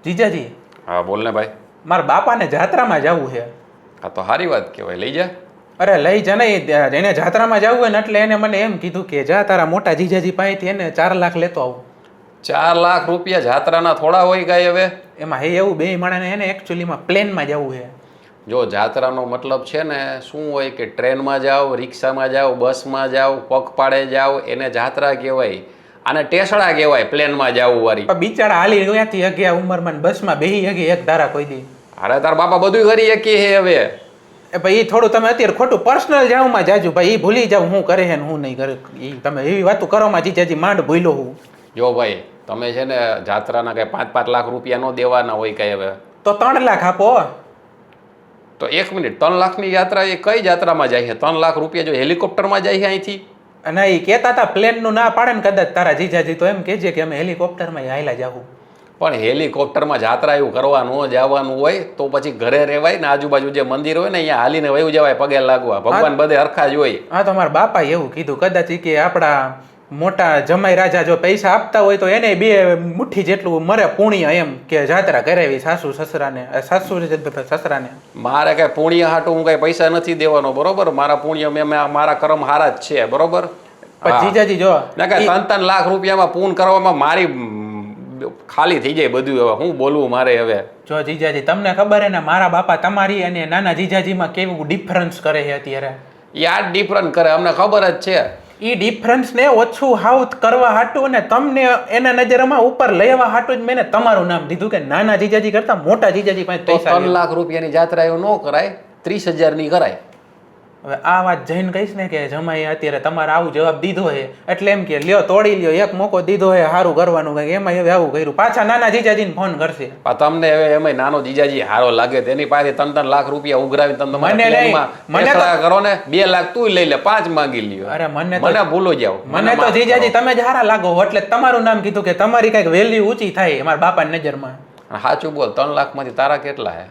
જીજાજી, હા બોલ ને ભાઈ. મારા બાપાને જાત્રામાં જવું છે. હા તો સારી વાત કહેવાય, લઈ જા. અરે લઈ જા નહીં, એને જાત્રામાં જવું હોય ને એટલે એને મને એમ કીધું કે જા તારા મોટા જીજાજી પાસેથી એને 4 લાખ લેતો આવું. 4 લાખ રૂપિયા જાત્રાના થોડા હોય કાંઈ હવે? એમાં હે એવું બે માણસને એને એકચ્યુઅલીમાં પ્લેનમાં જવું છે. જો જાત્રાનો મતલબ છે ને શું હોય કે ટ્રેનમાં જાઓ, રિક્ષામાં જાઓ, બસમાં જાઓ, પગપાળે જાઓ, એને જાત્રા કહેવાય. આને ટેસડા કહેવાય પ્લેનમાં જાવું વાળી. પણ બિચારા હાલી ગયાથી હગે આ ઉંમરમાં બસમાં બેહી હગે એક ધારા કોઈ દી. અરે તાર બાપા બધું કરી શકી હે હવે. એ ભાઈ એ થોડું તમે અત્યારે ખોટું પર્સનલ જાવમાં જાજુ ભાઈ, એ ભૂલી જાવ હું કરે છે ને હું નહીં કરે. એ તમે એવી વાતો કરોમાં જીજાજી માંડ ભૂલો હું. જો ભાઈ તમે છે ને જાત્રાના કઈ 5-5 લાખ રૂપિયા ન દેવાના હોય કઈ હવે. તો 3 લાખ આપો. તો 1 મિનિટ, 3 લાખની યાત્રા એ કઈ જાત્રામાં જાય છે? 3 લાખ રૂપિયા જો હેલિકોપ્ટરમાં જાય છે અહીંથી? અને એ કહેતા હતા પ્લેનનું ના પાડે ને કદાચ તારા જીજાજી તો એમ કહેજે કે અમે હેલિકોપ્ટરમાં હાયલા જાવું. પણ હેલિકોપ્ટરમાં જાત્રા એવું કરવા ન જવાનું હોય તો પછી ઘરે રહેવાય ને, આજુબાજુ જે મંદિર હોય ને અહીંયા હાલીને વયું જવાય પગે લાગવા. ભગવાન બધે હરખા જ હોય. હા તો મારા બાપાએ એવું કીધું, કદાચ કે આપણા મોટા જમાઈ રાજા જો પૈસા આપતા હોય તો એને 2 મુઠ્ઠી જેટલું મરે પુણ્ય એમ કે જાત્રા કરાવી સાસુ સસરાને. મારે કઈ પુણ્ય હાટું હું કઈ પૈસા નથી દેવાનો, બરોબર? મારા પુણ્ય મારા કર્મ હારા જ છે, બરોબર? જીજાજી જો ના કે 3-3 લાખ રૂપિયામાં પૂન કરવામાં મારી ખાલી થઈ જાય બધું. હવે હું બોલવું મારે હવે? જો જીજાજી તમને ખબર હે ને મારા બાપા તમારી અને નાના જીજાજીમાં કેવું ડિફરન્સ કરે છે અત્યારે? યાર ડિફરન્ટ કરે, અમને ખબર જ છે. એ ડિફરન્સને ઓછું હાઉત કરવા હાટું ને તમને એના નજરમાં ઉપર લેવા હાટું જ મેં તમારું નામ દીધું કે નાના જીજાજી કરતા મોટા જીજાજી પાસે પૈસા. 3 લાખ રૂપિયાની જાત્રા એવું ન કરાય, 30,000ની કરાય. હવે આ વાત જઈને કહીશ ને કે જમાઈ અત્યારે તમારે આવું જવાબ દીધો છે એટલે એમ કે લ્યો તોડી લ્યો, એક મોકો દીધો છે સારું કરવાનું, કંઈક એમાં હવે આવું કર્યું. પાછા નાના જીજાજીને ફોન કરશે. તમને હવે એમાં નાનો જીજાજી હારો લાગે તેની પાસે 3-3 લાખ રૂપિયા ઉઘરાવી તમે મને કરો ને 2 લાખ તું લઈ લે, 5 માંગી લ્યો. અરે મને ભૂલો જાવ. મને તો જીજાજી તમે જ હારા લાગો એટલે તમારું નામ કીધું કે તમારી કઈક વેલ્યુ ઊંચી થાય મારા બાપાની નજરમાં. સાચું બોલ, 3 લાખમાંથી તારા કેટલા હે?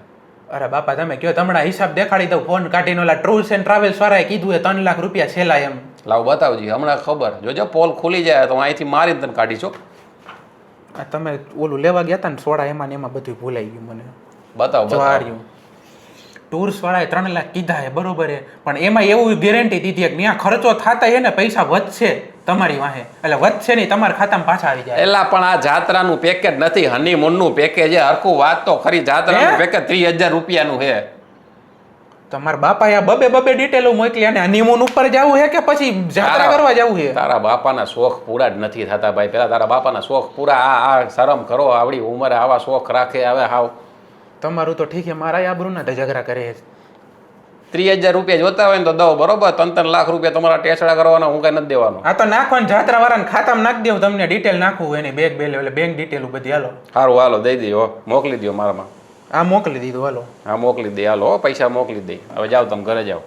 અરે બાપા તમે કયો, હમણાં હિસાબ દેખાડી દઉં ફોન કાઢીને. ઓલા ટૂર્સ એન્ડ ટ્રાવેલ્સ વાળાએ કીધું 3 લાખ રૂપિયા છેલ્લા એમ. લાવ બતાવજી, હમણાં ખબર. જોજો પોલ ખુલી જાય તો અહીંથી મારી તને કાઢીશું. તમે ઓલું લેવા ગયા હતા ને સોડા, એમાં ને એમાં બધું ભૂલાઈ ગયું મને. બતાવ. ટૂર્સ વાળાએ 3 લાખ કીધા હે, બરોબર હે, પણ એમાં એવું ગેરંટી દીધી કે ત્યાં ખર્ચો થતા હે ને પૈસા વધશે તમારી વાહે, એટલે વધશે નહીં તમારા ખાતામાં પાછા આવી જાય. એલા પણ આ જાત્રાનું પેકેજ નથી, હનીમૂનનું પેકેજ છે. હરખું વાત તો ખરી. જાત્રાનું પેકેજ 30,000 રૂપિયાનું છે. તમારા બાપાએ આ બબે ડિટેલો મોકલી અને હનીમૂન ઉપર જવું છે કે પછી જાત્રા કરવા જવું છે? તારા બાપાના શોખ પૂરા જ નથી થતા ભાઈ. પેલા તારા બાપાના શોખ પૂરા. આ શરમ કરો, આવડી ઉંમરે આવા શોખ રાખે. હવે હાવ તમારું તો ઠીક છે, મારા આબરૂના તો ઝઘડા કરે છે. 30,000 રૂપિયા જોતા હોય ને તો દો, બરોબર? 3-3 લાખ રૂપિયા તમારા ટેસડા કરવાના, હું કઈ નથી દેવાનો. આ તો નાખવાનું જાત્રા વાળાને ખાતામાં નાખી દેવું, તમને ડિટેલ નાખવું એની બેંક ડિટેલ બધી. હાલો સારું, હાલો દઈ દો, મોકલી દો મારામાં. આ મોકલી દીધું. હાલો હા મોકલી દે. હાલો પૈસા મોકલી દે. હવે જાઓ તમે ઘરે જાઓ.